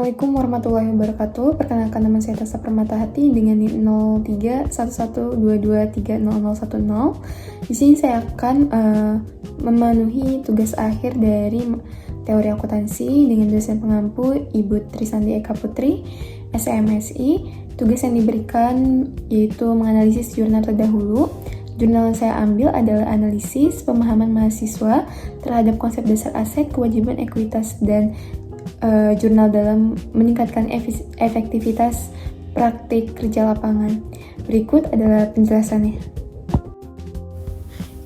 Assalamualaikum warahmatullahi wabarakatuh. Perkenalkan, nama saya Tasa Permatahati dengan NIM 031122300010. Di sini saya akan memenuhi tugas akhir dari teori akuntansi dengan dosen pengampu Ibu Trisanti Eka Putri, SMSI. Tugas yang diberikan yaitu menganalisis jurnal terdahulu. Jurnal yang saya ambil adalah analisis pemahaman mahasiswa terhadap konsep dasar aset, kewajiban, ekuitas, dan jurnal dalam meningkatkan efektivitas praktik kerja lapangan. Berikut adalah penjelasannya.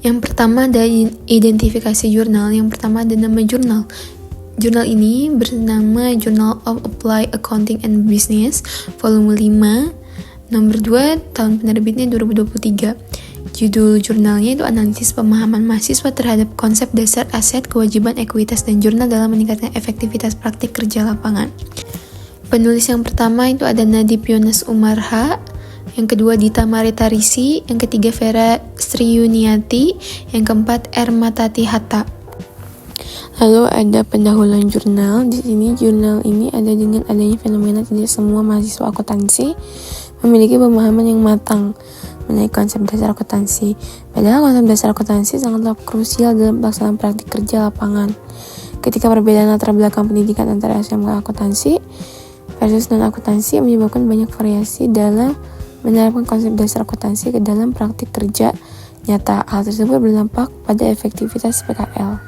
Yang pertama ada identifikasi jurnal. Yang pertama ada nama jurnal. Jurnal ini bernama Journal of Applied Accounting and Business, volume 5, nomor 2, tahun penerbitnya 2023. Judul jurnalnya itu analisis pemahaman mahasiswa terhadap konsep dasar aset, kewajiban, ekuitas, dan jurnal dalam meningkatkan efektivitas praktik kerja lapangan. Penulis yang pertama itu ada Nadip Yonas Umarha, yang kedua Dita Marita Risi, yang ketiga Vera Sriyuniati, yang keempat Ermatati Hatta. Lalu ada pendahuluan jurnal. Di sini jurnal ini ada dengan adanya fenomena tidak semua mahasiswa akuntansi memiliki pemahaman yang matang mengenai konsep dasar akuntansi. Padahal konsep dasar akuntansi sangatlah krusial dalam pelaksanaan praktik kerja lapangan. Ketika perbedaan latar belakang pendidikan antara SMK akuntansi versus non-akuntansi menyebabkan banyak variasi dalam menerapkan konsep dasar akuntansi ke dalam praktik kerja nyata. Hal tersebut berdampak pada efektivitas PKL.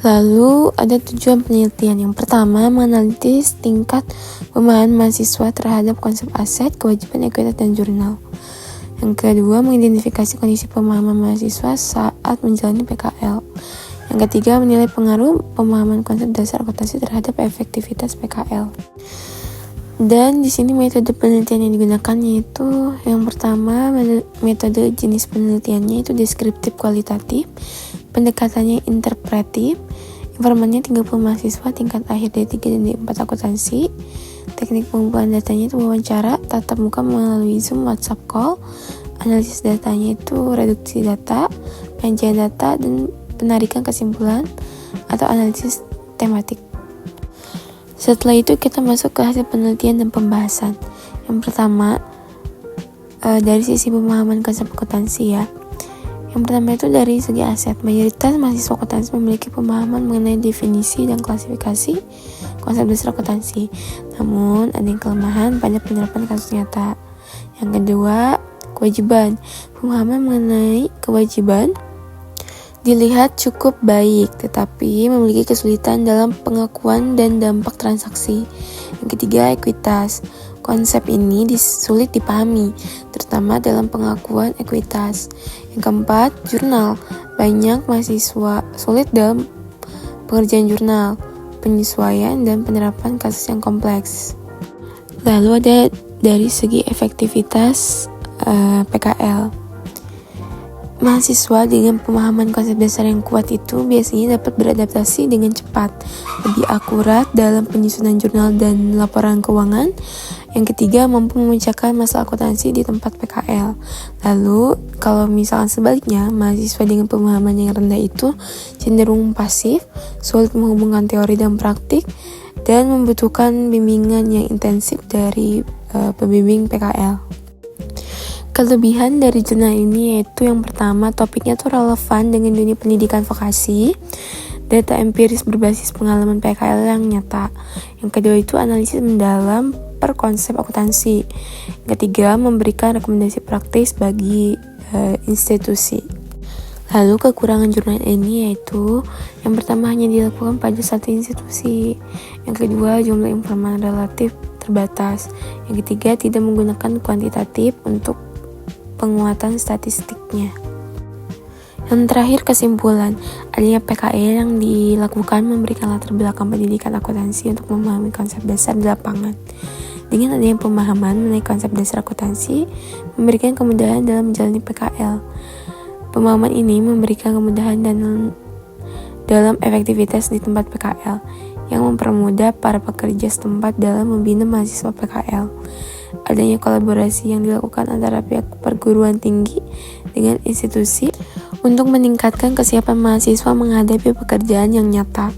Lalu ada tujuan penelitian. Yang pertama, menganalisis tingkat pemahaman mahasiswa terhadap konsep aset, kewajiban, ekuitas, dan jurnal. Yang kedua, mengidentifikasi kondisi pemahaman mahasiswa saat menjalani PKL. Yang ketiga, menilai pengaruh pemahaman konsep dasar akuntansi terhadap efektivitas PKL. Dan di sini metode penelitian yang digunakan yaitu yang pertama, metode jenis penelitiannya itu deskriptif kualitatif, pendekatannya interpretif, informannya 30 mahasiswa tingkat akhir D3 dan D4 akuntansi. Teknik pengumpulan datanya itu wawancara, tatap muka melalui Zoom, WhatsApp call. Analisis datanya itu reduksi data, penyediaan data, dan penarikan kesimpulan atau analisis tematik. Setelah itu kita masuk ke hasil penelitian dan pembahasan. Yang pertama, dari sisi pemahaman konsep akuntansi ya. Yang pertama itu dari segi aset. Mayoritas mahasiswa akuntansi memiliki pemahaman mengenai definisi dan klasifikasi konsep dasar akuntansi. Namun, ada yang kelemahan pada penerapan kasus nyata. Yang kedua, kewajiban. Pemahaman mengenai kewajiban dilihat cukup baik, tetapi memiliki kesulitan dalam pengakuan dan dampak transaksi. Yang ketiga, ekuitas. Konsep ini sulit dipahami, terutama dalam pengakuan ekuitas. Yang keempat, jurnal. Banyak mahasiswa sulit dalam pengerjaan jurnal, penyesuaian, dan penerapan kasus yang kompleks. Lalu ada dari segi efektivitas PKL. Mahasiswa dengan pemahaman konsep dasar yang kuat itu biasanya dapat beradaptasi dengan cepat, lebih akurat dalam penyusunan jurnal dan laporan keuangan. Yang ketiga, mampu memecahkan masalah akuntansi di tempat PKL. Lalu, kalau misalkan sebaliknya, mahasiswa dengan pemahaman yang rendah itu cenderung pasif, sulit menghubungkan teori dan praktik, dan membutuhkan bimbingan yang intensif dari pembimbing PKL. Kelebihan dari jurnal ini yaitu yang pertama, topiknya tuh relevan dengan dunia pendidikan vokasi, data empiris berbasis pengalaman PKL yang nyata. Yang kedua itu analisis mendalam per konsep akuntansi. Yang ketiga, memberikan rekomendasi praktis bagi institusi. Lalu kekurangan jurnal ini yaitu yang pertama hanya dilakukan pada satu institusi. Yang kedua, jumlah informan relatif terbatas. Yang ketiga, tidak menggunakan kuantitatif untuk penguatan statistiknya. Yang terakhir, kesimpulan. Adanya PKL yang dilakukan memberikan latar belakang pendidikan akuntansi untuk memahami konsep dasar di lapangan. Dengan adanya pemahaman mengenai konsep dasar akuntansi, memberikan kemudahan dalam menjalani PKL. Pemahaman ini memberikan kemudahan dalam efektivitas di tempat PKL, yang mempermudah para pekerja setempat dalam membina mahasiswa PKL. Adanya kolaborasi yang dilakukan antara pihak perguruan tinggi dengan institusi untuk meningkatkan kesiapan mahasiswa menghadapi pekerjaan yang nyata.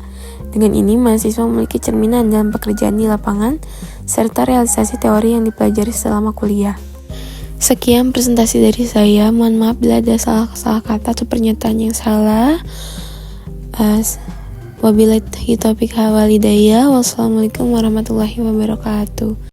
Dengan ini, mahasiswa memiliki cerminan dalam pekerjaan di lapangan, serta realisasi teori yang dipelajari selama kuliah. Sekian presentasi dari saya. Mohon maaf bila ada salah kata atau pernyataan yang salah. Wabillahi taufiq wal hidayah. Wassalamualaikum warahmatullahi wabarakatuh.